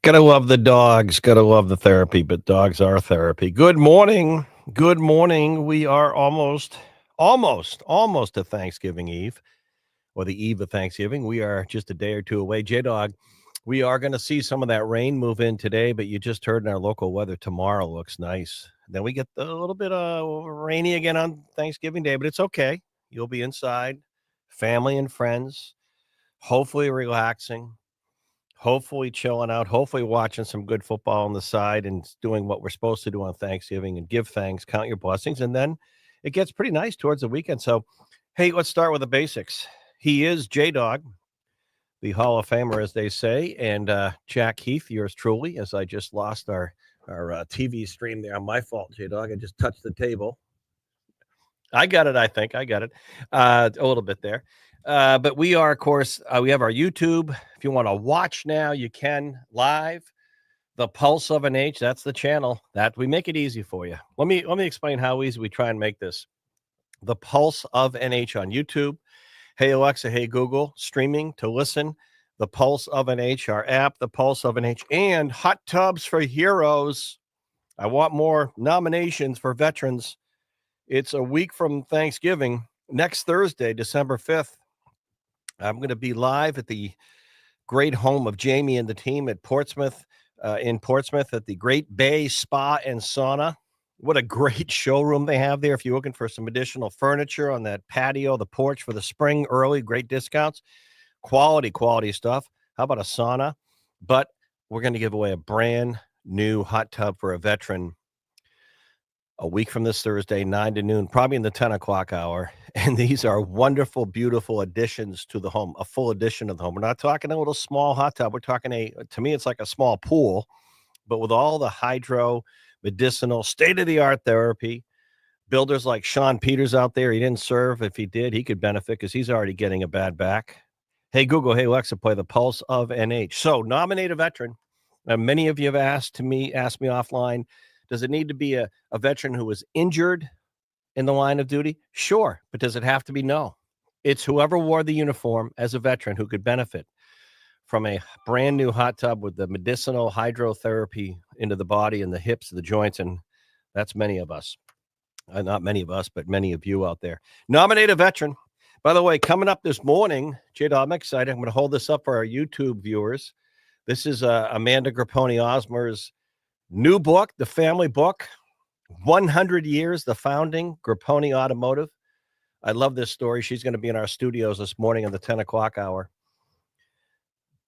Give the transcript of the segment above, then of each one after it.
Gotta love the dogs, gotta love the therapy, but dogs are therapy. Good morning. Good morning. We are almost to Thanksgiving Eve or the eve of Thanksgiving. We are just a day or two away. J Dog, we are going to see some of that rain move in today, but you just heard in our local weather tomorrow looks nice. Then we get a little bit rainy again on Thanksgiving Day, but it's okay. You'll be inside, family and friends, hopefully relaxing. Hopefully chilling out, hopefully watching some good football on the side and doing what we're supposed to do on Thanksgiving and give thanks, count your blessings, and then it gets pretty nice towards the weekend. So, hey, let's start with the basics. He is J Dog, the Hall of Famer, as they say, and Jack Heath, yours truly, as I just lost our TV stream there. My fault, J Dog. I just touched the table. I got it. I think I got it a little bit there. But we are, of course, we have our YouTube. If you want to watch now, you can live. The Pulse of an H. That's the channel that we make it easy for you. Let me explain how easy we try and make this. The Pulse of NH on YouTube. Hey Alexa, hey Google, streaming to listen. The Pulse of an H, our app, the Pulse of an H, and Hot Tubs for Heroes. I want more nominations for veterans. It's a week from Thanksgiving. Next Thursday, December 5th, I'm going to be live at the great home of Jamie and the team at Portsmouth, in Portsmouth at the Great Bay Spa and Sauna. What a great showroom they have there. If you're looking for some additional furniture on that patio, the porch for the spring early, great discounts, quality stuff. How about a sauna? But we're going to give away a brand new hot tub for a veteran a week from this Thursday, 9 to noon, probably in the 10 o'clock hour. And these are wonderful, beautiful additions to the home, a full addition of the home. We're not talking a little small hot tub. We're talking to me, it's like a small pool, but with all the hydro, medicinal, state of the art therapy. Builders like Sean Peters out there, he didn't serve. If he did, he could benefit because he's already getting a bad back. Hey, Google, hey, Alexa, play the Pulse of NH. So nominate a veteran. Many of you have asked me offline, does it need to be a veteran who was injured in the line of duty? Sure. But does it have to be? No. It's whoever wore the uniform as a veteran who could benefit from a brand new hot tub with the medicinal hydrotherapy into the body and the hips, the joints. And that's many of us. Not many of us, but many of you out there. Nominate a veteran. By the way, coming up this morning, Jada, I'm excited. I'm going to hold this up for our YouTube viewers. This is Amanda Grapponi Osmer's new book, the family book, 100 Years, the Founding, Grapponi Automotive. I love this story. She's going to be in our studios this morning in the 10 o'clock hour.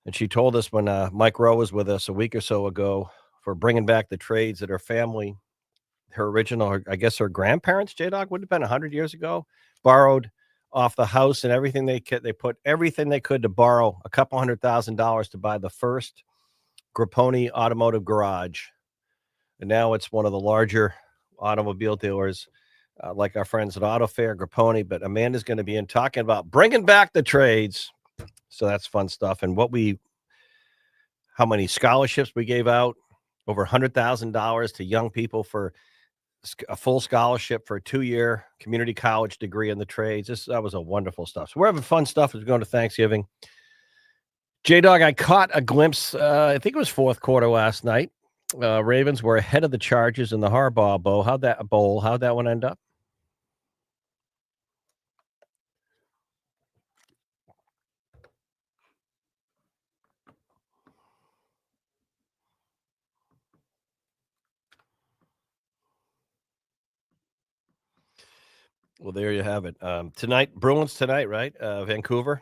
And she told us when Mike Rowe was with us a week or so ago for bringing back the trades that her family, her original, I guess her grandparents, J-Dog, would have been 100 years ago, borrowed off the house and everything they could. They put everything they could to borrow a couple $100,000 to buy the first Grapponi Automotive Garage. And now it's one of the larger automobile dealers, like our friends at Auto Fair, Grapponi. But Amanda's going to be in talking about bringing back the trades. So that's fun stuff. And how many scholarships we gave out, over $100,000 to young people for a full scholarship for a 2-year community college degree in the trades. That was a wonderful stuff. So we're having fun stuff as we go to Thanksgiving. J-Dog, I caught a glimpse, I think it was fourth quarter last night. Ravens were ahead of the Chargers in the Harbaugh Bowl. How'd that one end up? Well, there you have it. Tonight, Bruins tonight, right? Vancouver.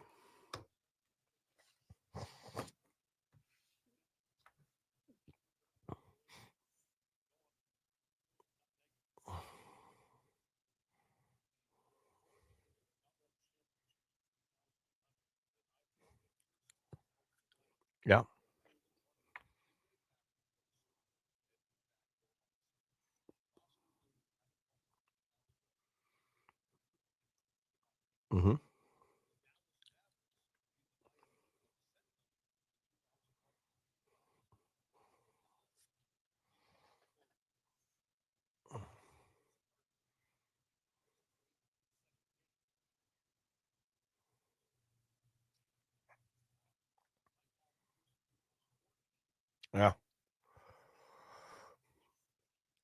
Yeah. Mm-hmm. Yeah.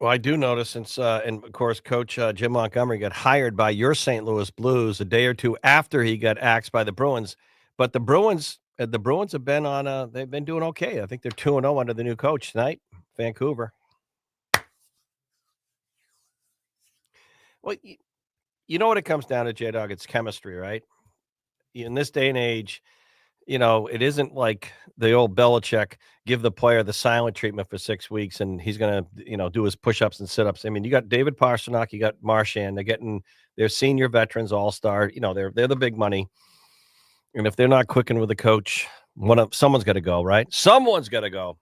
Well, I do notice since, and of course, Coach Jim Montgomery got hired by your St. Louis Blues a day or two after he got axed by the Bruins. But the Bruins have been on they've been doing okay. I think they're 2-0 under the new coach tonight, Vancouver. Well, you know what it comes down to, J Dog? It's chemistry, right? In this day and age, it isn't like the old Belichick give the player the silent treatment for 6 weeks and he's gonna, do his push-ups and sit-ups. I mean, you got David Pastrnak, you got Marchand, they're getting their senior veterans all-star, they're the big money. And if they're not clicking with the coach, someone's gotta go, right? Someone's gotta go.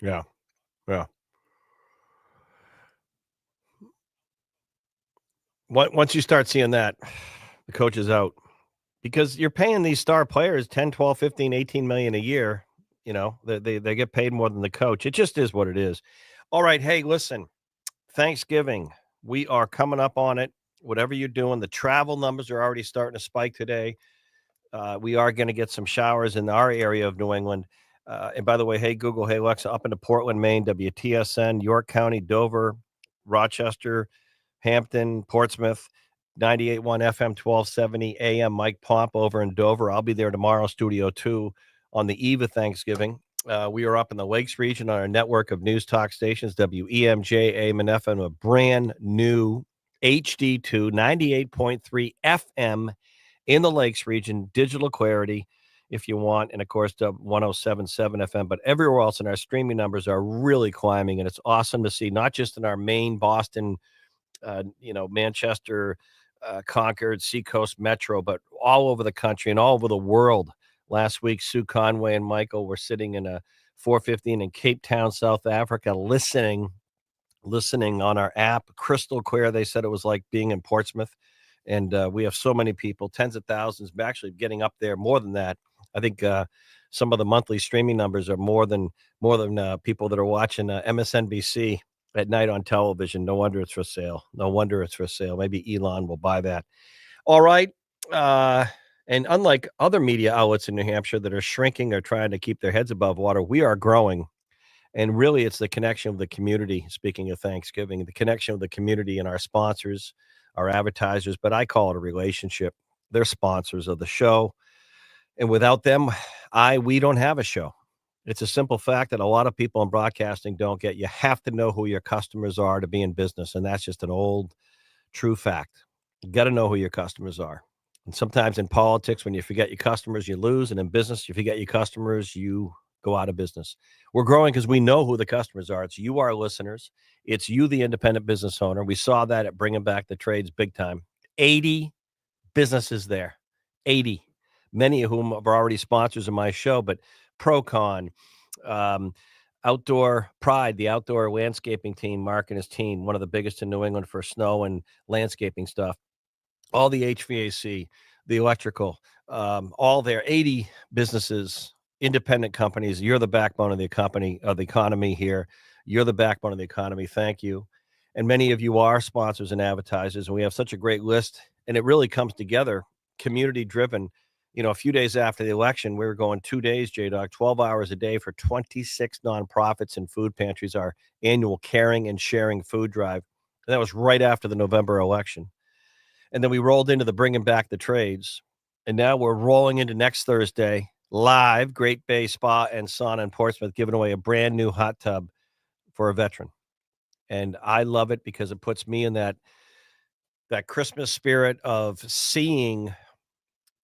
Yeah, yeah. Once you start seeing that, the coach is out. Because you're paying these star players 10, 12, 15, 18 million a year, they get paid more than the coach. It just is what it is. All right, hey, listen, Thanksgiving, we are coming up on it. Whatever you're doing, the travel numbers are already starting to spike today. We are going to get some showers in our area of New England. And by the way, hey, Google, hey, Alexa, up into Portland, Maine, WTSN, York County, Dover, Rochester, Hampton, Portsmouth, 98.1 FM, 1270 AM. Mike Pomp over in Dover. I'll be there tomorrow, Studio 2, on the eve of Thanksgiving. We are up in the Lakes region on our network of news talk stations, WEMJ, AM and FM, a brand new HD2, 98.3 FM in the Lakes region, digital clarity if you want, and of course, 1077 FM. But everywhere else, and our streaming numbers are really climbing, and it's awesome to see, not just in our main Boston, Manchester, Concord, Seacoast Metro, but all over the country and all over the world. Last week, Sue Conway and Michael were sitting in a 415 in Cape Town, South Africa, listening on our app, crystal clear. They said it was like being in Portsmouth. And we have so many people, tens of thousands, actually getting up there more than that. I think some of the monthly streaming numbers are more than people that are watching MSNBC at night on television. No wonder it's for sale. No wonder it's for sale. Maybe Elon will buy that. All right. Uh, and unlike other media outlets in New Hampshire that are shrinking or trying to keep their heads above water, we are growing. And really, it's the connection of the community. Speaking of Thanksgiving, the connection of the community and our sponsors, our advertisers, but I call it a relationship. They're sponsors of the show. And without them, we don't have a show. It's a simple fact that a lot of people in broadcasting don't get. You have to know who your customers are to be in business. And that's just an old, true fact. You got to know who your customers are. And sometimes in politics, when you forget your customers, you lose. And in business, you forget your customers, you go out of business. We're growing because we know who the customers are. It's you, our listeners. It's you, the independent business owner. We saw that at Bringing Back the Trades big time. 80 businesses there. 80. Many of whom are already sponsors of my show, but Procon, um, Outdoor Pride, the outdoor landscaping team, Mark and his team, one of the biggest in New England for snow and landscaping stuff. All the HVAC, the electrical, all there. 80 businesses, independent companies. You're the backbone of the company, of the economy here. You're the backbone of the economy. Thank you. And many of you are sponsors and advertisers, and we have such a great list. And it really comes together, community driven. A few days after the election, we were going 2 days, J Dog, 12 hours a day for 26 nonprofits and food pantries, our annual caring and sharing food drive. And that was right after the November election. And then we rolled into the Bringing Back the Trades. And now we're rolling into next Thursday, live, Great Bay Spa and Sauna in Portsmouth, giving away a brand new hot tub for a veteran. And I love it because it puts me in that Christmas spirit of seeing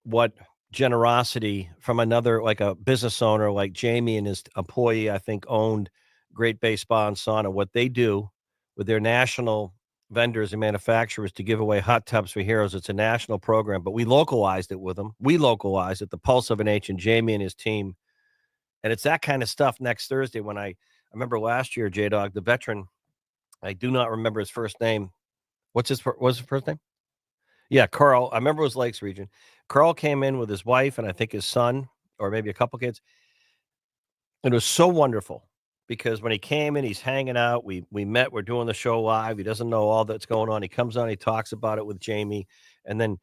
what generosity from another, like a business owner like Jamie and his employee, I think, owned Great Bay Spa and Sauna, what they do with their national vendors and manufacturers to give away hot tubs for heroes. It's a national program, but we localized it with them. We localized it, the Pulse of an H and Jamie and his team. And it's that kind of stuff next Thursday when I remember last year, J Dog, the veteran, I do not remember his first name. What's his first name? Yeah, Carl. I remember it was Lakes region. Carl came in with his wife and I think his son, or maybe a couple kids. It was so wonderful because when he came in, he's hanging out. We met. We're doing the show live. He doesn't know all that's going on. He comes on. He talks about it with Jamie, and then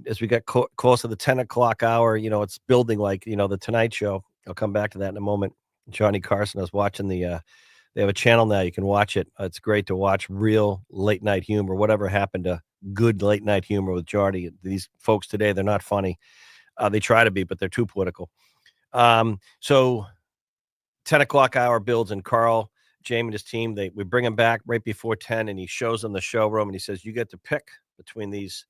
as we get close to the 10 o'clock hour, it's building like, the Tonight Show. I'll come back to that in a moment. Johnny Carson, I was watching they have a channel now. You can watch it. It's great to watch real late night humor. Whatever happened to good late night humor with Johnny? These folks today, they're not funny. They try to be, but they're too political. So 10 o'clock hour builds, and Carl, Jamie and his team, we bring him back right before 10, and he shows them the showroom, and he says, you get to pick between these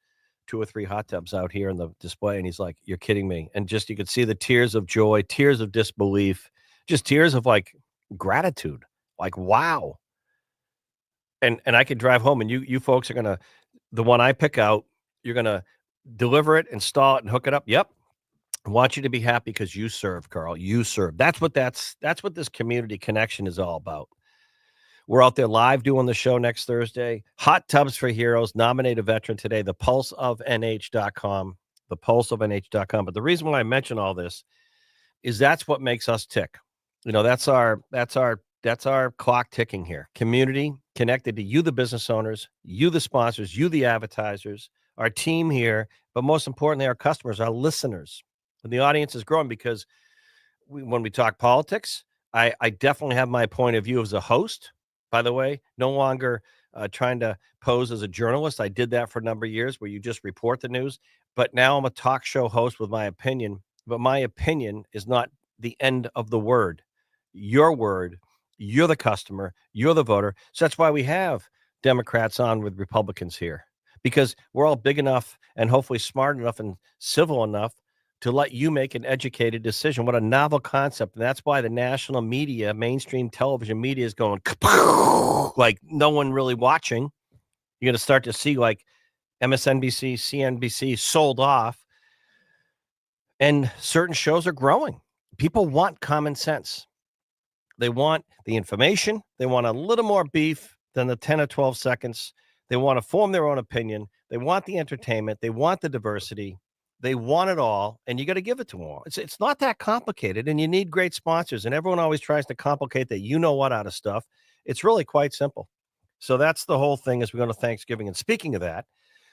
2 or 3 hot tubs out here in the display. And he's like, you're kidding me. And just, you could see the tears of joy, tears of disbelief, just tears of like gratitude, like, wow. And I could drive home, and you folks are going to, the one I pick out, you're going to deliver it, install it, and hook it up. Yep. I want you to be happy because you serve, Carl. You serve. That's what this community connection is all about. We're out there live doing the show next Thursday. Hot Tubs for Heroes. Nominate a veteran today. ThePulseOfNH.com. ThePulseOfNH.com. But the reason why I mention all this is that's what makes us tick. That's our clock ticking here. Community connected to you, the business owners, you, the sponsors, you, the advertisers, our team here, but most importantly, our customers, our listeners. And the audience is growing because when we talk politics, I definitely have my point of view as a host, by the way, no longer trying to pose as a journalist. I did that for a number of years where you just report the news, but now I'm a talk show host with my opinion, but my opinion is not the end of the word. Your word, you're the customer, you're the voter. So that's why we have Democrats on with Republicans here, because we're all big enough and hopefully smart enough and civil enough to let you make an educated decision. What a novel concept. And that's why the national media, mainstream television media is going like no one really watching. You're going to start to see like MSNBC, CNBC sold off, and certain shows are growing. People want common sense. They want the information. They want a little more beef than the 10 or 12 seconds. They want to form their own opinion. They want the entertainment. They want the diversity. They want it all, and you got to give it to them all. It's not that complicated, and you need great sponsors. And everyone always tries to complicate that what out of stuff. It's really quite simple. So that's the whole thing as we go to Thanksgiving. And speaking of that,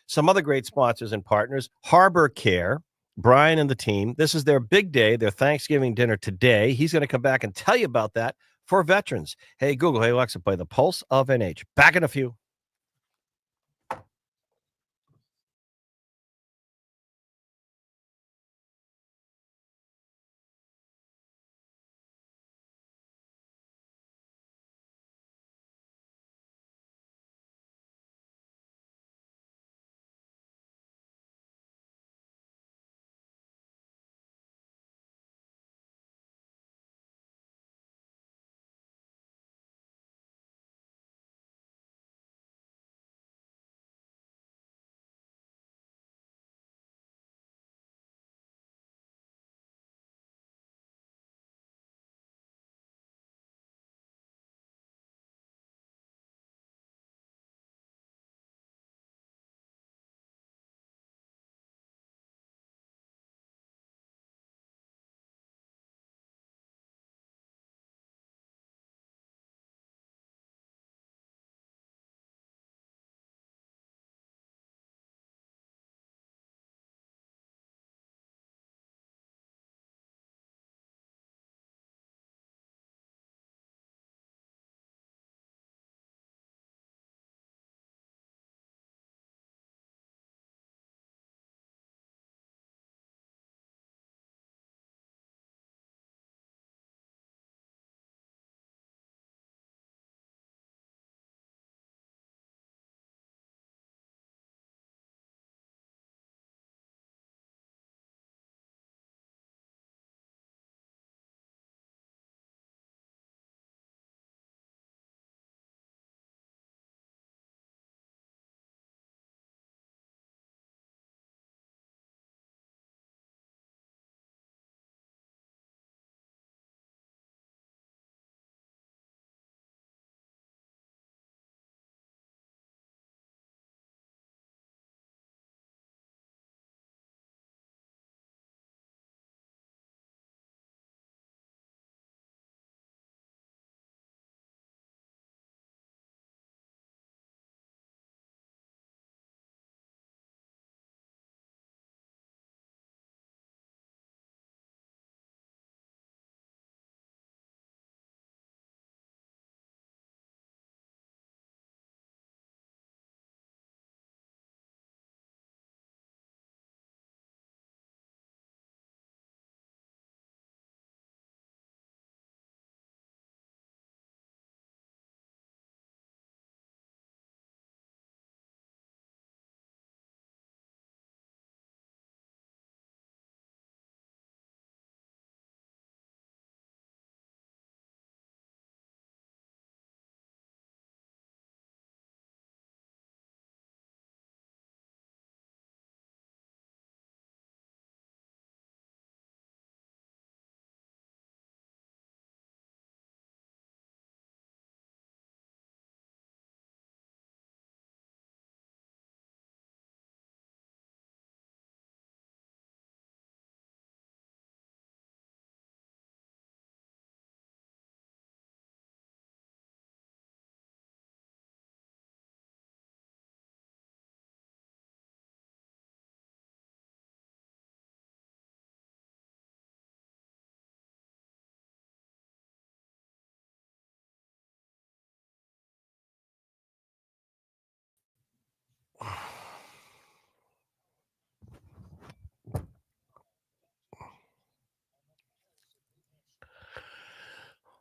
some other great sponsors and partners, Harbor Care, Brian and the team. This is their big day, their Thanksgiving dinner today. He's going to come back and tell you about that for veterans. Hey, Google, hey, Alexa, play the Pulse of NH. Back in a few.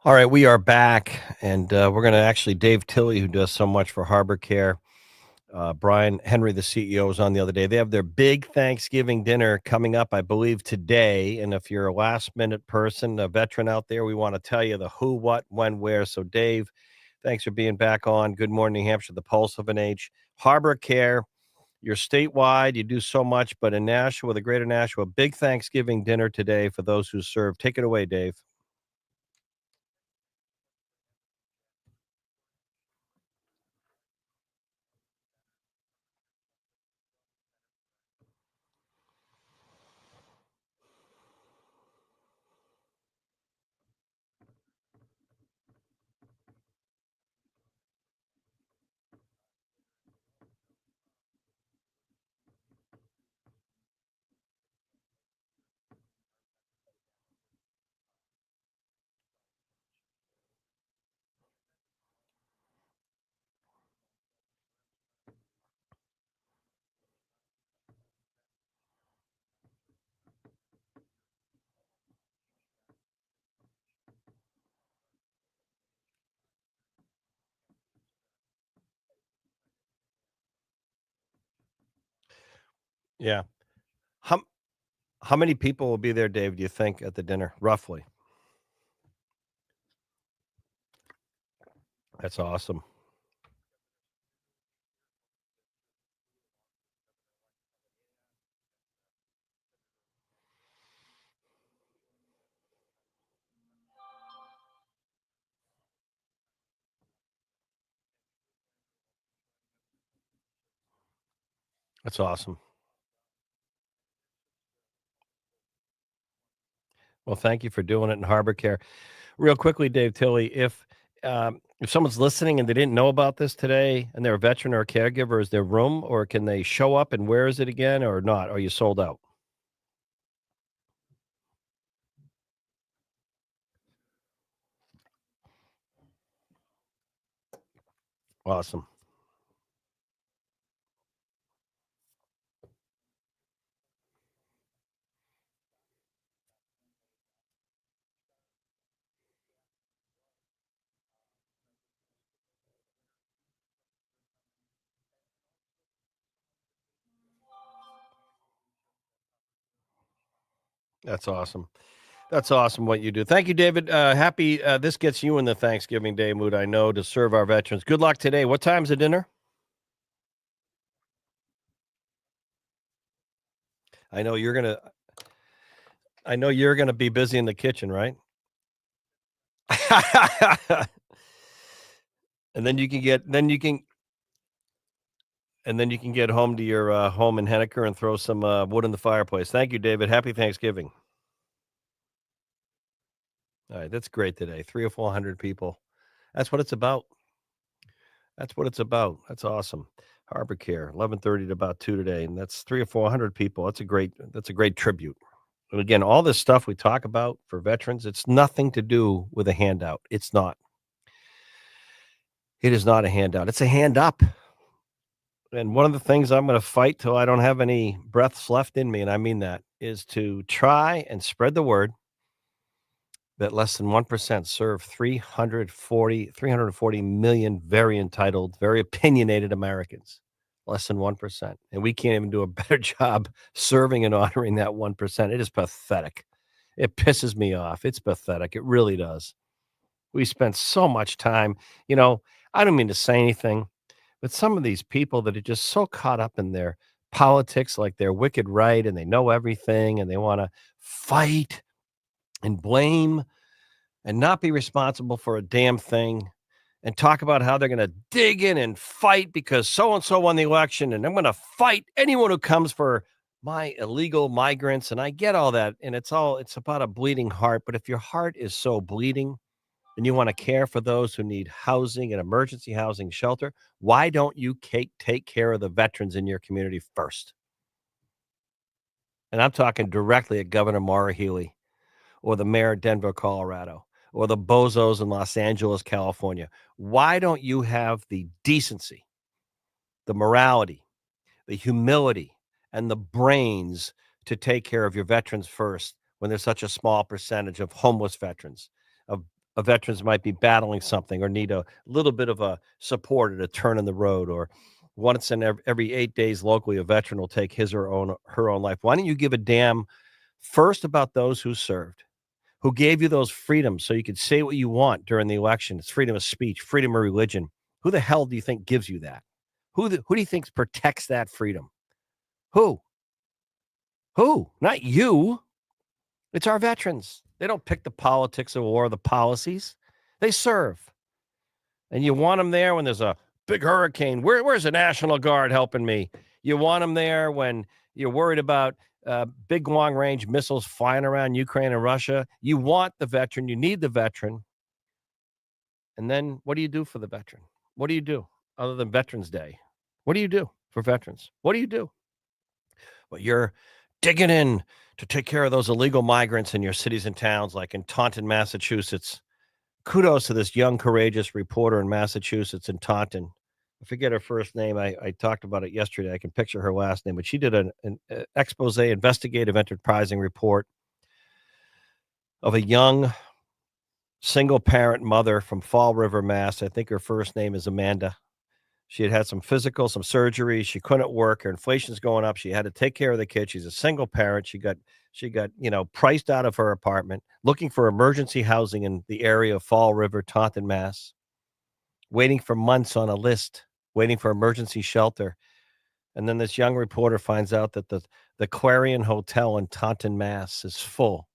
All right, we are back, and we're going to actually Dave Tilley, who does so much for Harbor Care. Brian Henry, the CEO, was on the other day. They have their big Thanksgiving dinner coming up, I believe, today. And if you're a last minute person, a veteran out there, we want to tell you the who, what, when, where. So, Dave, thanks for being back on. Good morning, New Hampshire, the pulse of an age. Harbor Care, you're statewide. You do so much, but in Nashua, the greater Nashua, big Thanksgiving dinner today for those who serve. Take it away, Dave. Yeah. How, how many people will be there, Dave, do you think, at the dinner, roughly? That's awesome. That's awesome. Well, thank you for doing it in Harbor Care. Real quickly, Dave Tilley, if someone's listening and they didn't know about this today and they're a veteran or a caregiver, is there room or can they show up and where is it again or not? Are you sold out? Awesome. That's awesome. That's awesome what you do. Thank you, David. Happy this gets you in the Thanksgiving Day mood, I know, to serve our veterans. Good luck today. What time's the dinner? I know you're gonna I know you're gonna be busy in the kitchen, right? And then you can get home to your, home in Henniker and throw some, wood in the fireplace. Thank you, David. Happy Thanksgiving. Alright, that's great today. 3 or 400 people. That's what it's about. That's what it's about. That's awesome. Harbor Care, 11:30 to about 2 today, and that's 3 or 400 people. That's a great tribute. And again, all this stuff we talk about for veterans, it's nothing to do with a handout. It's not. It is not a handout. It's a hand up. And one of the things I'm gonna fight till I don't have any breaths left in me, and I mean that, is to try and spread the word that less than 1% serve 340 million very entitled, very opinionated Americans. Less than 1%. And we can't even do a better job serving and honoring that 1%. It is pathetic. It pisses me off. It's pathetic. It really does. We spent so much time, you know, I don't mean to say anything, but some of these people that are just so caught up in their politics, like they're wicked right and they know everything and they want to fight and blame and not be responsible for a damn thing and talk about how they're going to dig in and fight because so and so won the election and I'm going to fight anyone who comes for my illegal migrants. And I get all that. And it's about a bleeding heart. But if your heart is so bleeding and you want to care for those who need housing and emergency housing shelter, why don't you take care of the veterans in your community first? And I'm talking directly at Governor Maura Healey or the mayor of Denver, Colorado, or the bozos in Los Angeles, California. Why don't you have the decency, the morality, the humility, and the brains to take care of your veterans first when there's such a small percentage of homeless veterans, of a veterans might be battling something or need a little bit of a support at a turn in the road, or once in every 8 days locally, a veteran will take his or her own life. Why don't you give a damn first about those who served, who gave you those freedoms so you could say what you want during the election? It's freedom of speech, freedom of religion. Who the hell do you think gives you that? Who do you think protects that freedom? Who? Who? Not you. It's our veterans. They don't pick the politics of war or the policies. They serve. And you want them there when there's a big hurricane. Where's the National Guard helping me? You want them there when you're worried about big long range missiles flying around Ukraine and Russia. You want the veteran. You need the veteran. And then what do you do for the veteran? What do you do other than Veterans Day? What do you do for veterans? What do you do? Well, you're digging in to take care of those illegal migrants in your cities and towns, like in Taunton, Massachusetts. Kudos to this young, courageous reporter in Massachusetts in Taunton. I forget her first name. I talked about it yesterday. I can picture her last name, but she did an expose, investigative, enterprising report of a young single parent mother from Fall River, Mass. I think her first name is Amanda. She had some physical, some surgery. She couldn't work. Her inflation's going up. She had to take care of the kid. She's a single parent. She got priced out of her apartment, looking for emergency housing in the area of Fall River, Taunton, Mass. Waiting for months on a list, waiting for emergency shelter. And then this young reporter finds out that the Clarion Hotel in Taunton, Mass is full,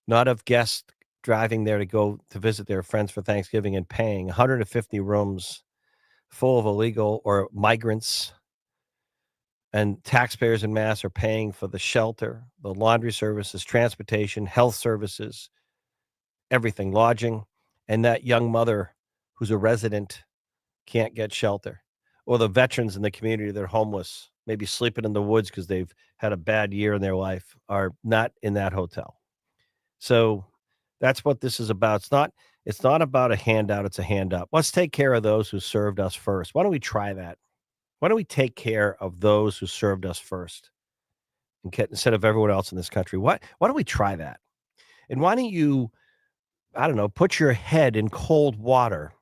not of guests driving there to go to visit their friends for Thanksgiving and paying 150 rooms full of illegal or migrants, and taxpayers in Mass are paying for the shelter, the laundry services, transportation, health services, everything, lodging. And that young mother who's a resident can't get shelter, or the veterans in the community that are homeless, maybe sleeping in the woods because they've had a bad year in their life, are not in that hotel. So that's what this is about. It's not about a handout, it's a handout. Let's take care of those who served us first. Why don't we try that? Why don't we take care of those who served us first instead of everyone else in this country? Why don't we try that? And why don't you, I don't know, put your head in cold water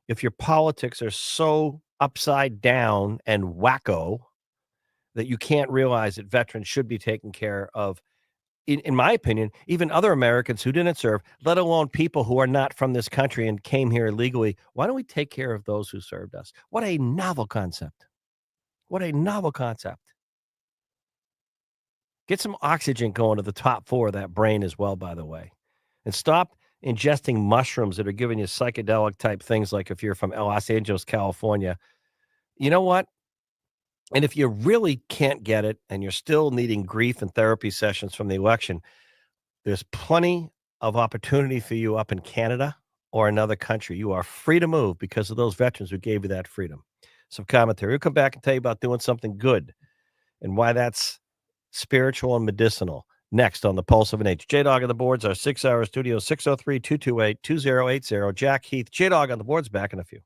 if your politics are so upside down and wacko that you can't realize that veterans should be taken care of, in my opinion, even other Americans who didn't serve, let alone people who are not from this country and came here illegally. Why don't we take care of those who served us? What a novel concept. What a novel concept. Get some oxygen going to the top four of that brain as well, by the way. And stop ingesting mushrooms that are giving you psychedelic type things, like if you're from Los Angeles, California. You know what? And if you really can't get it and you're still needing grief and therapy sessions from the election, there's plenty of opportunity for you up in Canada or another country. You are free to move because of those veterans who gave you that freedom. Some commentary. We'll come back and tell you about doing something good and why that's spiritual and medicinal. Next on the Pulse of an Age. J-Dog on the boards, our 6-hour studio, 603-228-2080. Jack Heath, J-Dog on the boards, back in a few.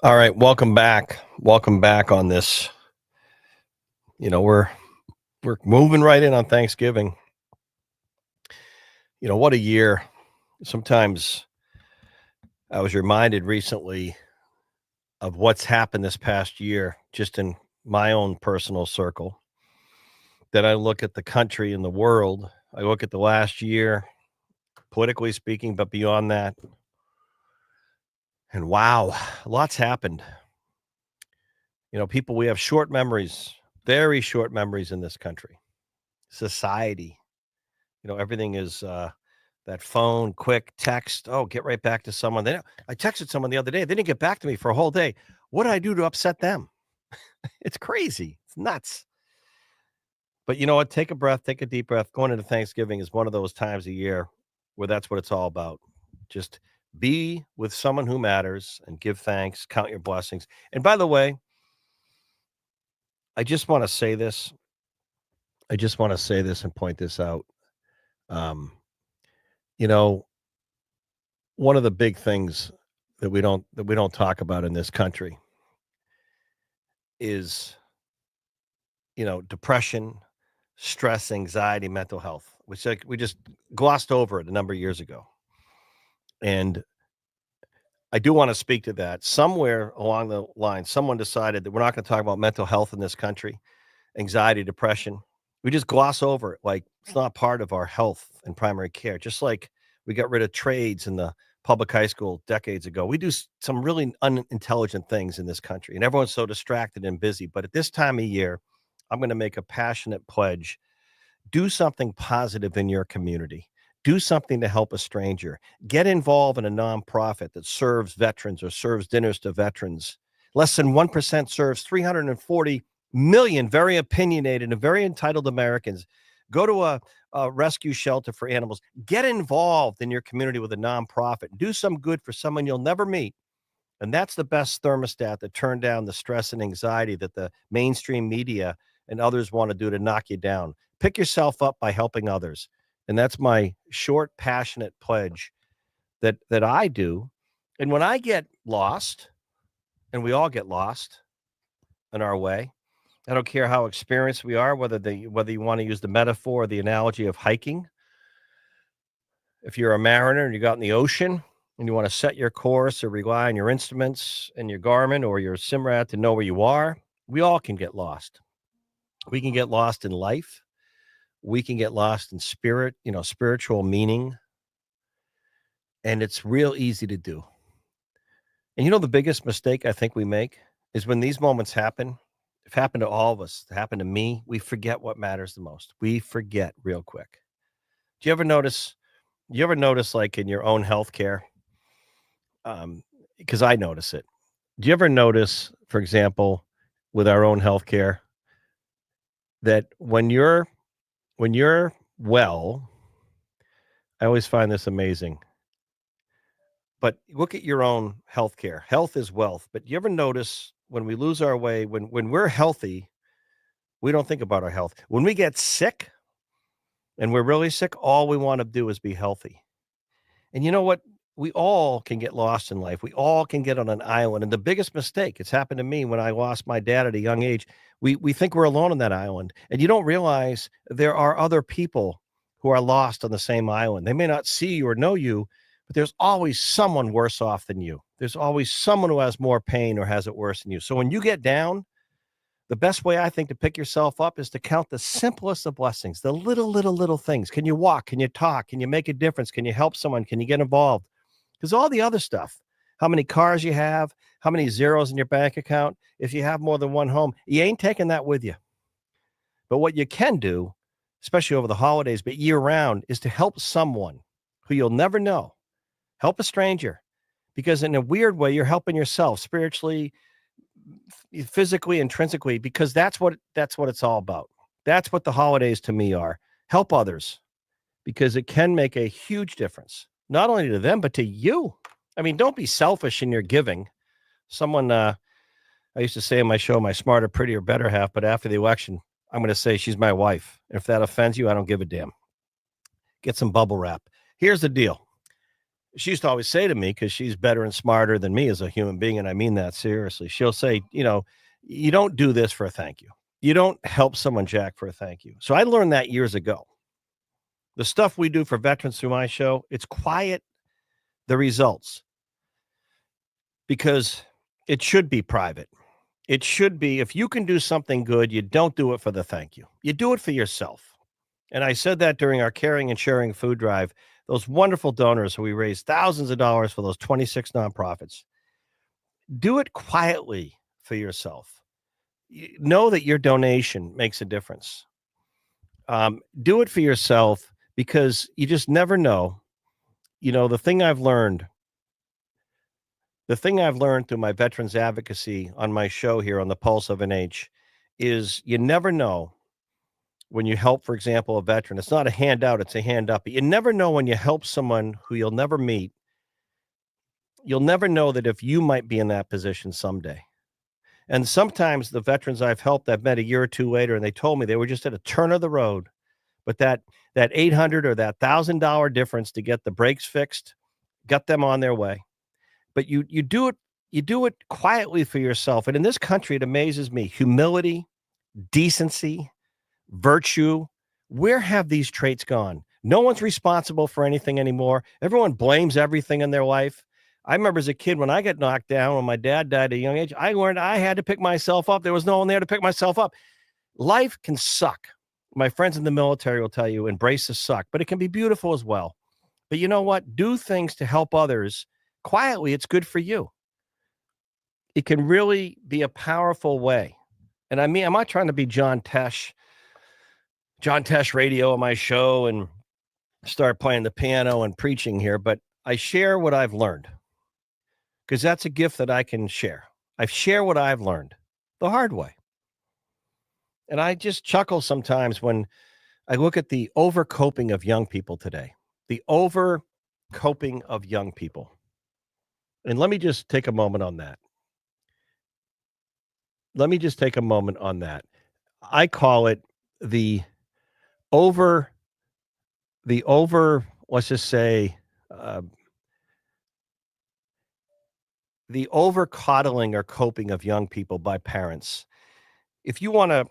All right, welcome back. Welcome back on this. We're moving right in on Thanksgiving. What a year. Sometimes I was reminded recently of what's happened this past year, just in my own personal circle. That I look at the country and the world. I look at the last year, politically speaking, but beyond that. And wow, lots happened. People, we have short memories, very short memories in this country. Society, everything is that phone, quick text. Oh, get right back to someone. I texted someone the other day. They didn't get back to me for a whole day. What did I do to upset them? It's crazy. It's nuts. But you know what? Take a breath, take a deep breath. Going into Thanksgiving is one of those times a year where that's what it's all about. Just be with someone who matters and give thanks, count your blessings. And by the way, I just want to say this. I just want to say this and point this out. Um, you know, one of the big things that we don't talk about in this country is, depression, stress, anxiety, mental health, which like we just glossed over it a number of years ago. And I do want to speak to that. Somewhere along the line, someone decided that we're not going to talk about mental health in this country, anxiety, depression. We just gloss over it like it's not part of our health and primary care. Just like we got rid of trades in the public high school decades ago. We do some really unintelligent things in this country, and everyone's so distracted and busy. But at this time of year, I'm going to make a passionate pledge. Do something positive in your community. Do something to help a stranger. Get involved in a nonprofit that serves veterans or serves dinners to veterans. Less than 1% serves 340 million very opinionated and very entitled Americans. Go to a rescue shelter for animals. Get involved in your community with a nonprofit. Do some good for someone you'll never meet. And that's the best thermostat to turn down the stress and anxiety that the mainstream media and others want to do to knock you down. Pick yourself up by helping others. And that's my short, passionate pledge that I do. And when I get lost, and we all get lost in our way, I don't care how experienced we are, whether you want to use the metaphor or the analogy of hiking. If you're a mariner and you got in the ocean and you want to set your course or rely on your instruments and your Garmin or your Simrad to know where you are, we all can get lost. We can get lost in life. We can get lost in spirit, spiritual meaning. And it's real easy to do. And the biggest mistake I think we make is when these moments happen. It's happened to all of us. It happened to me. We forget what matters the most. We forget real quick. Do you ever notice? Like in your own healthcare? Because I notice it. Do you ever notice, for example, with our own healthcare, that when you're well, I always find this amazing. But look at your own healthcare. Health is wealth. But you ever notice when we lose our way, when we're healthy, we don't think about our health. When we get sick and we're really sick, all we want to do is be healthy. And you know what? We all can get lost in life. We all can get on an island. And the biggest mistake, it's happened to me when I lost my dad at a young age. We think we're alone on that island. And you don't realize there are other people who are lost on the same island. They may not see you or know you, but there's always someone worse off than you. There's always someone who has more pain or has it worse than you. So when you get down, the best way I think to pick yourself up is to count the simplest of blessings, the little things. Can you walk? Can you talk? Can you make a difference? Can you help someone? Can you get involved? Because all the other stuff, how many cars you have, how many zeros in your bank account, if you have more than one home, you ain't taking that with you. But what you can do, especially over the holidays, but year round, is to help someone who you'll never know. Help a stranger. Because in a weird way, you're helping yourself spiritually, physically, intrinsically, because that's what it's all about. That's what the holidays to me are. Help others, because it can make a huge difference, not only to them, but to you. I mean, don't be selfish in your giving. Someone, I used to say in my show, my smarter, prettier, better half, but after the election, I'm going to say she's my wife. If that offends you, I don't give a damn. Get some bubble wrap. Here's the deal. She used to always say to me, because she's better and smarter than me as a human being, and I mean that seriously. She'll say, you don't do this for a thank you. You don't help someone, Jack, for a thank you. So I learned that years ago. The stuff we do for veterans through my show, it's quiet, the results, because it should be private. It should be, if you can do something good, you don't do it for the thank you. You do it for yourself. And I said that during our Caring and Sharing Food Drive. Those wonderful donors who we raised thousands of dollars for those 26 nonprofits. Do it quietly for yourself. Know that your donation makes a difference. Do it for yourself, because you just never know. The thing I've learned through my veterans advocacy on my show here on the Pulse of an H is you never know when you help, for example, a veteran. It's not a handout, it's a hand up. But you never know when you help someone who you'll never meet. You'll never know that if you might be in that position someday. And sometimes the veterans I've helped, I've met a year or two later, and they told me they were just at a turn of the road. But that $800 or that $1,000 difference to get the brakes fixed got them on their way. But you do it quietly for yourself. And in this country, it amazes me. Humility, decency, virtue. Where have these traits gone? No one's responsible for anything anymore. Everyone blames everything in their life. I remember as a kid, when I got knocked down, when my dad died at a young age, I learned I had to pick myself up. There was no one there to pick myself up. Life can suck. My friends in the military will tell you, embrace the suck, but it can be beautiful as well. But you know what? Do things to help others quietly. It's good for you. It can really be a powerful way. And I mean, I'm not trying to be John Tesh radio on my show and start playing the piano and preaching here, but I share what I've learned, because that's a gift that I can share. I share what I've learned the hard way. And I just chuckle sometimes when I look at the overcoping of young people today, the overcoping of young people. And let me just take a moment on that. I call it the let's just say, the over coddling or coping of young people by parents. If you want to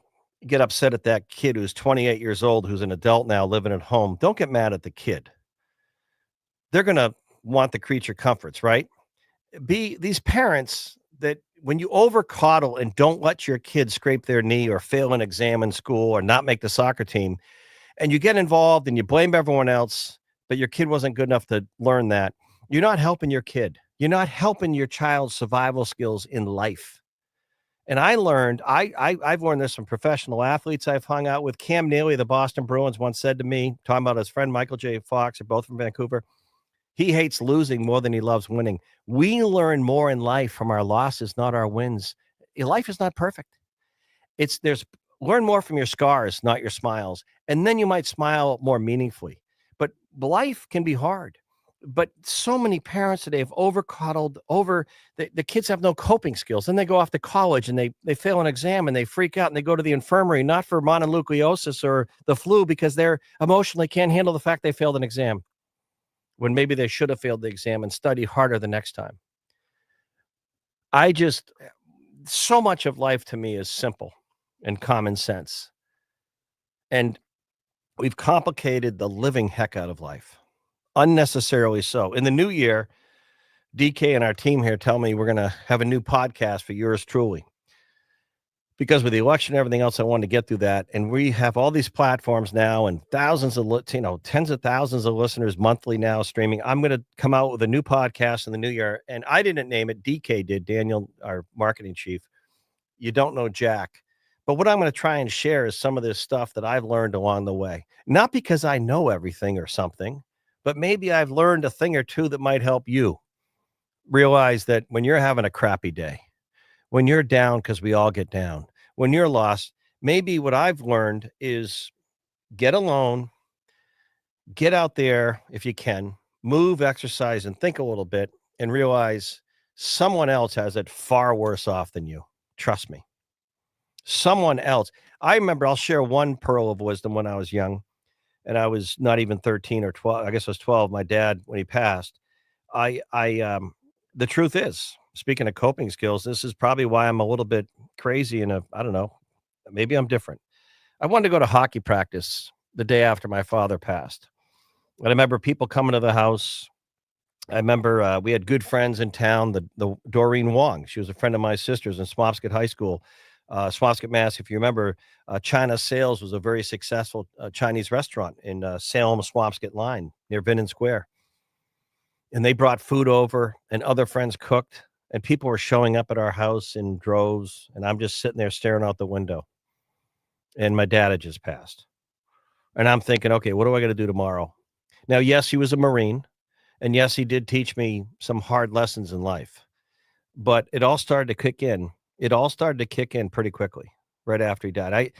get upset at that kid who's 28 years old, who's an adult now living at home, don't get mad at the kid. They're going to want the creature comforts, right? Be these parents that when you over coddle and don't let your kid scrape their knee or fail an exam in school or not make the soccer team, and you get involved and you blame everyone else, but your kid wasn't good enough to learn that, you're not helping your kid. You're not helping your child's survival skills in life. And I learned, I've learned this from professional athletes I've hung out with. Cam Neely of the Boston Bruins once said to me, talking about his friend Michael J. Fox, they're both from Vancouver, he hates losing more than he loves winning. We learn more in life from our losses, not our wins. Life is not perfect. Learn more from your scars, not your smiles. And then you might smile more meaningfully. But life can be hard. But so many parents today have over-coddled, the kids have no coping skills. Then they go off to college and they fail an exam and they freak out and they go to the infirmary, not for mononucleosis or the flu, because they're emotionally can't handle the fact they failed an exam, when maybe they should have failed the exam and studied harder the next time. So much of life to me is simple and common sense. And we've complicated the living heck out of life, unnecessarily so. In the new year, DK and our team here tell me we're going to have a new podcast for yours truly. Because with the election and everything else, I wanted to get through that. And we have all these platforms now and tens of thousands of listeners monthly now streaming. I'm going to come out with a new podcast in the new year. And I didn't name it. DK did, Daniel, our marketing chief. You don't know Jack. But what I'm going to try and share is some of this stuff that I've learned along the way. Not because I know everything or something, but maybe I've learned a thing or two that might help you realize that when you're having a crappy day, when you're down, because we all get down, when you're lost, maybe what I've learned is get alone, get out there if you can, move, exercise, and think a little bit, and realize someone else has it far worse off than you. Trust me. Someone else. I remember I'll share one pearl of wisdom when I was young, and I was not even 13 or 12. I guess I was 12. My dad, when he passed, the truth is, speaking of coping skills, this is probably why I'm a little bit crazy and I don't know, maybe I'm different. I wanted to go to hockey practice the day after my father passed. And I remember people coming to the house. I remember we had good friends in town. The Doreen Wong, she was a friend of my sister's in Swampscott High School, Swampscott, Mass. If you remember, China Sales was a very successful Chinese restaurant in Salem Swampscott line near Vinton Square, and they brought food over, and other friends cooked, and people were showing up at our house in droves, and I'm just sitting there staring out the window, and my dad had just passed, and I'm thinking, okay, what do I got to do tomorrow? Now, yes, he was a Marine. And yes, he did teach me some hard lessons in life, but it all started to kick in. It all started to kick in pretty quickly right after he died.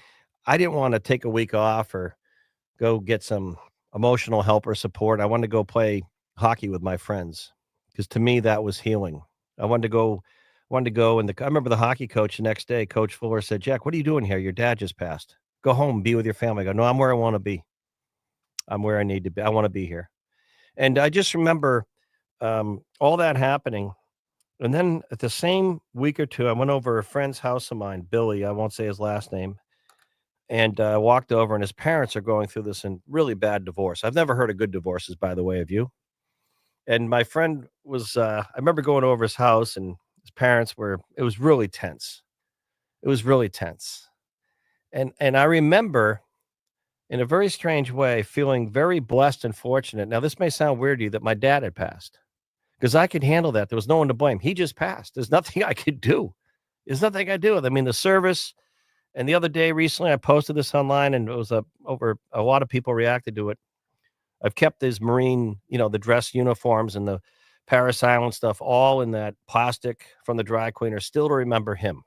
I didn't want to take a week off or go get some emotional help or support. I wanted to go play hockey with my friends because to me that was healing. I wanted to go, and I remember the hockey coach the next day, Coach Fuller said, "Jack, what are you doing here? Your dad just passed. Go home, be with your family." I go, "No, I'm where I want to be. I'm where I need to be. I want to be here." And I just remember all that happening. And then at the same week or two, I went over a friend's house of mine, Billy. I won't say his last name. And I walked over, and his parents are going through this and really bad divorce. I've never heard of good divorces, by the way, of you. And my friend was, I remember going over his house, and his parents were, it was really tense. It was really tense. And I remember in a very strange way feeling very blessed and fortunate. Now, this may sound weird to you that my dad had passed, because I could handle that. There was no one to blame. He just passed. There's nothing I could do. There's nothing I do. I mean, the service. And the other day, recently, I posted this online, and it was over a lot of people reacted to it. I've kept these Marine, the dress uniforms and the Paris Island stuff, all in that plastic from the dry cleaner, still to remember him,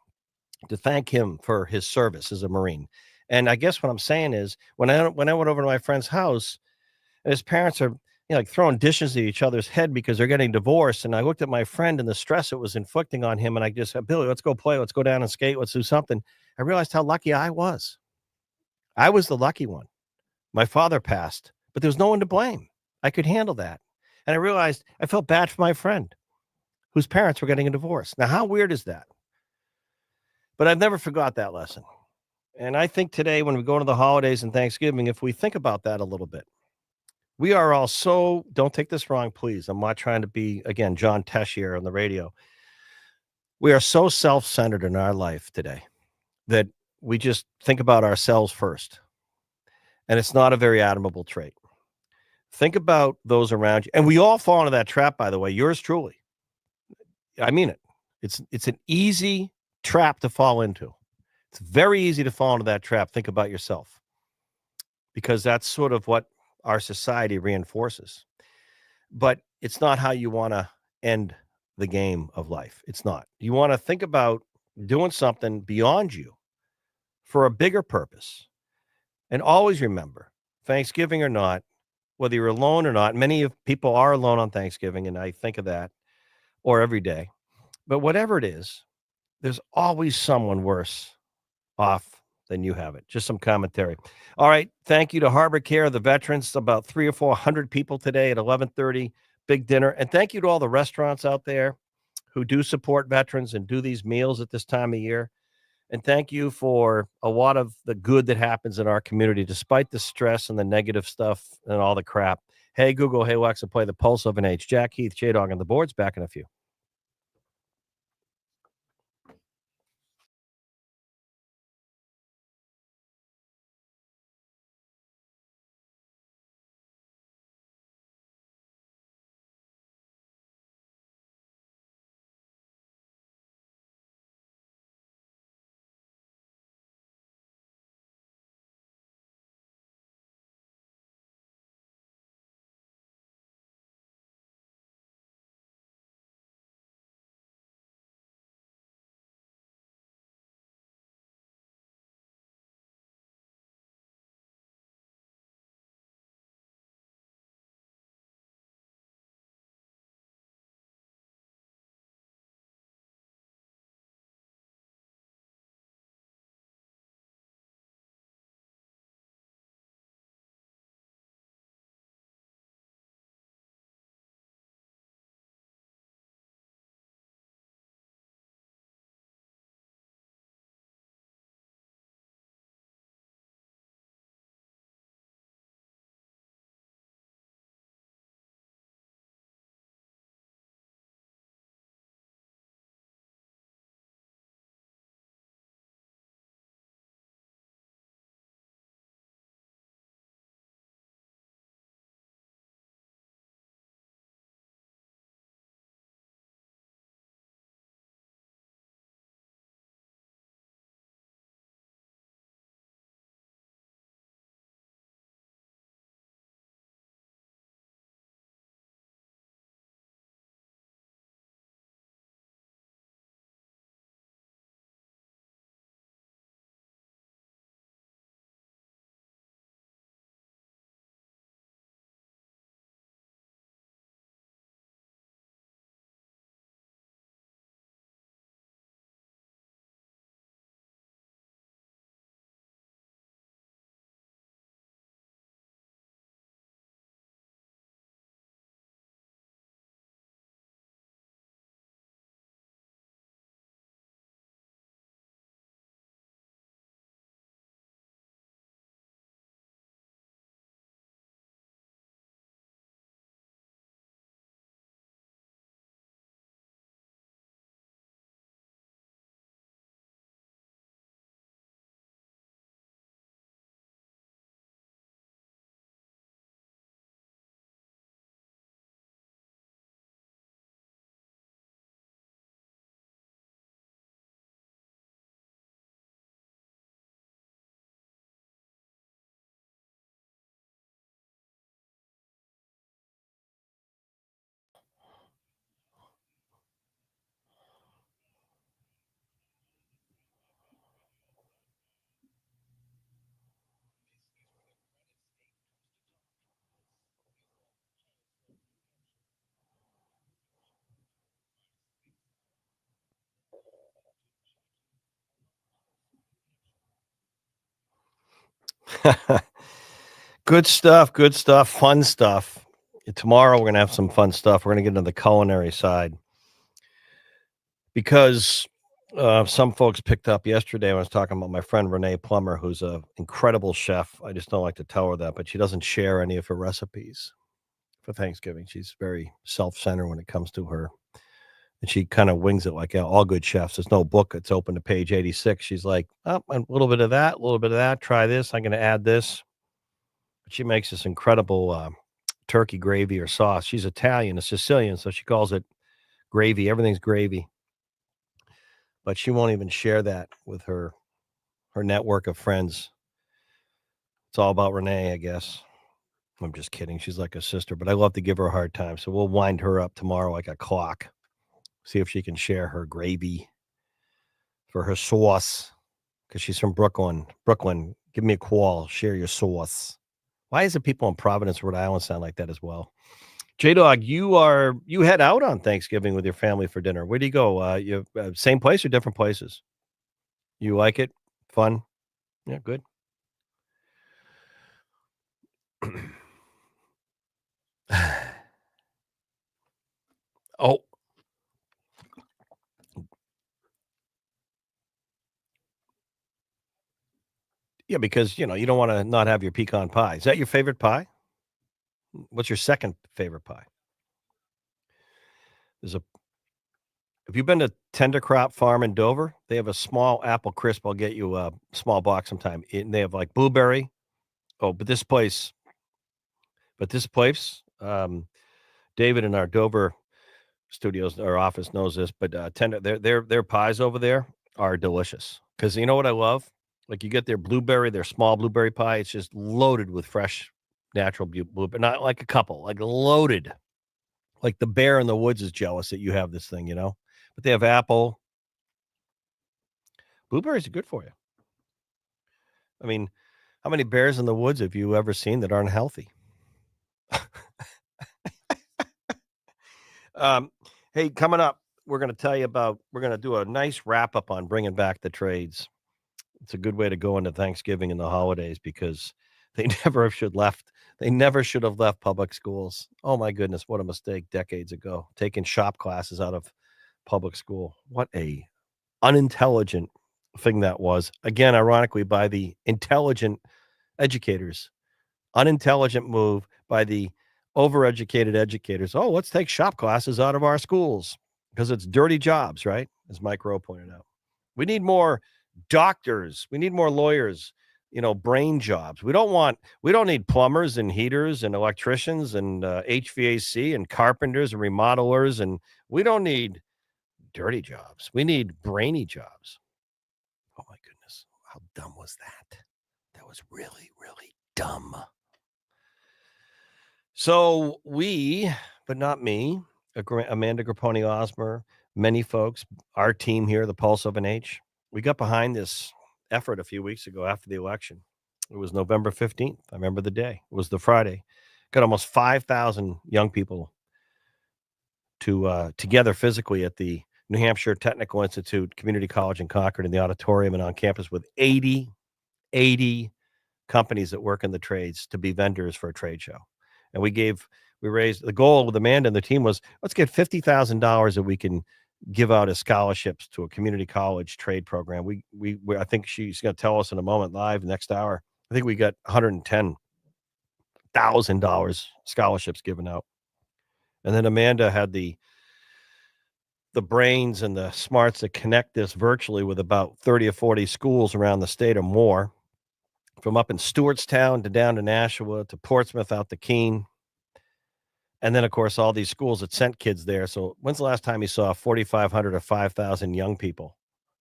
to thank him for his service as a Marine. And I guess what I'm saying is, when I went over to my friend's house, and his parents are, like throwing dishes at each other's head because they're getting divorced. And I looked at my friend and the stress it was inflicting on him. And I just said, "Billy, let's go play. Let's go down and skate. Let's do something." I realized how lucky I was. I was the lucky one. My father passed, but there was no one to blame. I could handle that. And I realized I felt bad for my friend whose parents were getting a divorce. Now, how weird is that? But I've never forgot that lesson. And I think today, when we go into the holidays and Thanksgiving, if we think about that a little bit, we are all so, don't take this wrong, please. I'm not trying to be, again, John Tesh here on the radio. We are so self centered in our life today that we just think about ourselves first. And it's not a very admirable trait. Think about those around you. And we all fall into that trap, by the way. Yours truly. I mean it. It's an easy trap to fall into. It's very easy to fall into that trap. Think about yourself, because that's sort of what our society reinforces. But it's not how you want to end the game of life. It's not. You want to think about doing something beyond you for a bigger purpose. And always remember, Thanksgiving or not, whether you're alone or not, many of people are alone on Thanksgiving, and I think of that, or every day. But whatever it is, there's always someone worse off than you have it. Just some commentary. All right. Thank you to Harbor Care, the veterans, about 300 or 400 people today at 11:30, big dinner. And thank you to all the restaurants out there who do support veterans and do these meals at this time of year. And thank you for a lot of the good that happens in our community, despite the stress and the negative stuff and all the crap. Hey, Google, hey, Alexa, play the Pulse of an Age. Jack, Heath, J-Dog on the boards. Back in a few. Good stuff, good stuff, fun stuff. Tomorrow, we're gonna have some fun stuff. We're gonna get into the culinary side because, some folks picked up yesterday. I was talking about my friend Renee Plummer, who's a incredible chef. I just don't like to tell her that, but she doesn't share any of her recipes for Thanksgiving. She's very self-centered when it comes to her, and she kinda wings it like, all good chefs. There's no book that's open to page 86. She's like, "Oh, a little bit of that, a little bit of that, try this, I'm gonna add this." She makes this incredible, turkey gravy or sauce. She's Italian, a Sicilian, so she calls it gravy. Everything's gravy, but she won't even share that with her network of friends. It's all about Renee, I guess. I'm just kidding. She's like a sister, but I love to give her a hard time. So we'll wind her up tomorrow like a clock. See if she can share her gravy for her sauce because she's from Brooklyn. Brooklyn, give me a call. Share your sauce. Why is it people in Providence, Rhode Island sound like that as well? J Dog, you head out on Thanksgiving with your family for dinner. Where do you go? You same place or different places? You like it? Fun? Yeah, good. Oh, yeah, because you don't want to not have your pecan pie. Is that your favorite pie? What's your second favorite pie? There's a Have you been to Tender Crop Farm in Dover? They have a small apple crisp. I'll get you a small box sometime. And they have like blueberry. Oh, but this place, David in our Dover studios or office knows this, but tender their pies over there are delicious. Because you know what I love? Like you get their blueberry, their small blueberry pie. It's just loaded with fresh, natural blueberry. Not like a couple, like loaded. Like the bear in the woods is jealous that you have this thing, you know. But they have apple. Blueberries are good for you. I mean, how many bears in the woods have you ever seen that aren't healthy? Um, hey, coming up, we're going to do a nice wrap up on bringing back the trades. It's a good way to go into Thanksgiving and the holidays because they they never should have left public schools. Oh my goodness, what a mistake decades ago, taking shop classes out of public school. What a unintelligent thing that was. Again, ironically, by the intelligent educators. Unintelligent move by the overeducated educators. Oh, let's take shop classes out of our schools because it's dirty jobs, right? As Mike Rowe pointed out. We need more doctors. We need more lawyers, brain jobs. We don't need plumbers and heaters and electricians and HVAC and carpenters and remodelers. And we don't need dirty jobs. We need brainy jobs. Oh my goodness. How dumb was that? That was really, really dumb. So we, but not me, Amanda Grapponi Osmer, many folks, our team here, the Pulse of an H, we got behind this effort a few weeks ago after the election. It was November 15th. I remember the day. It was the Friday. Got almost 5,000 young people together physically at the New Hampshire Technical Institute Community College in Concord in the auditorium and on campus with 80 companies that work in the trades to be vendors for a trade show. And we raised the goal with Amanda and the team was let's get $50,000 that we can give out as scholarships to a community college trade program. I think she's going to tell us in a moment live next hour. I think we got $110,000 scholarships given out. And then Amanda had the brains and the smarts to connect this virtually with about 30 or 40 schools around the state or more, from up in Stewartstown to down to Nashua to Portsmouth out to Keene. And then, of course, all these schools that sent kids there. So when's the last time you saw 4,500 or 5,000 young people,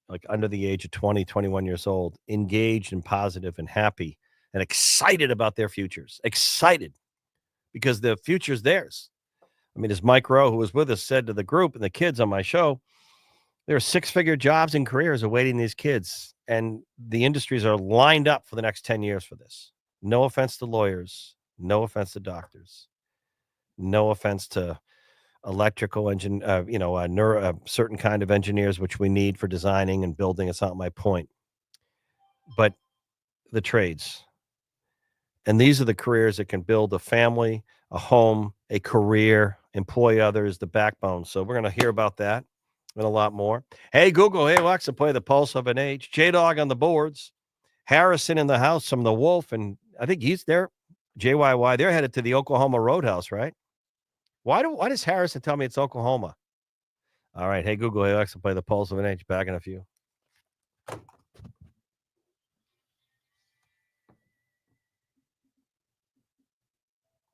like under the age of 20, 21 years old, engaged and positive and happy and excited about their futures? Excited because the future's theirs. I mean, as Mike Rowe, who was with us, said to the group and the kids on my show, there are six-figure jobs and careers awaiting these kids, and the industries are lined up for the next 10 years for this. No offense to lawyers. No offense to doctors. No offense to electrical engine, certain kind of engineers, which we need for designing and building. It's not my point. But the trades, And these are the careers that can build a family, a home, a career, employ others, the backbone. So we're going to hear about that and a lot more. Hey, Google, hey, Alexa, play the Pulse of an Age. J-Dog on the boards. Harrison in the house from the Wolf, and I think he's there. JYY, they're headed to the Oklahoma Roadhouse, right? Why does Harrison tell me it's Oklahoma? All right. Hey, Google, hey, Alexa, play the Pulse of an Age. Back in a few.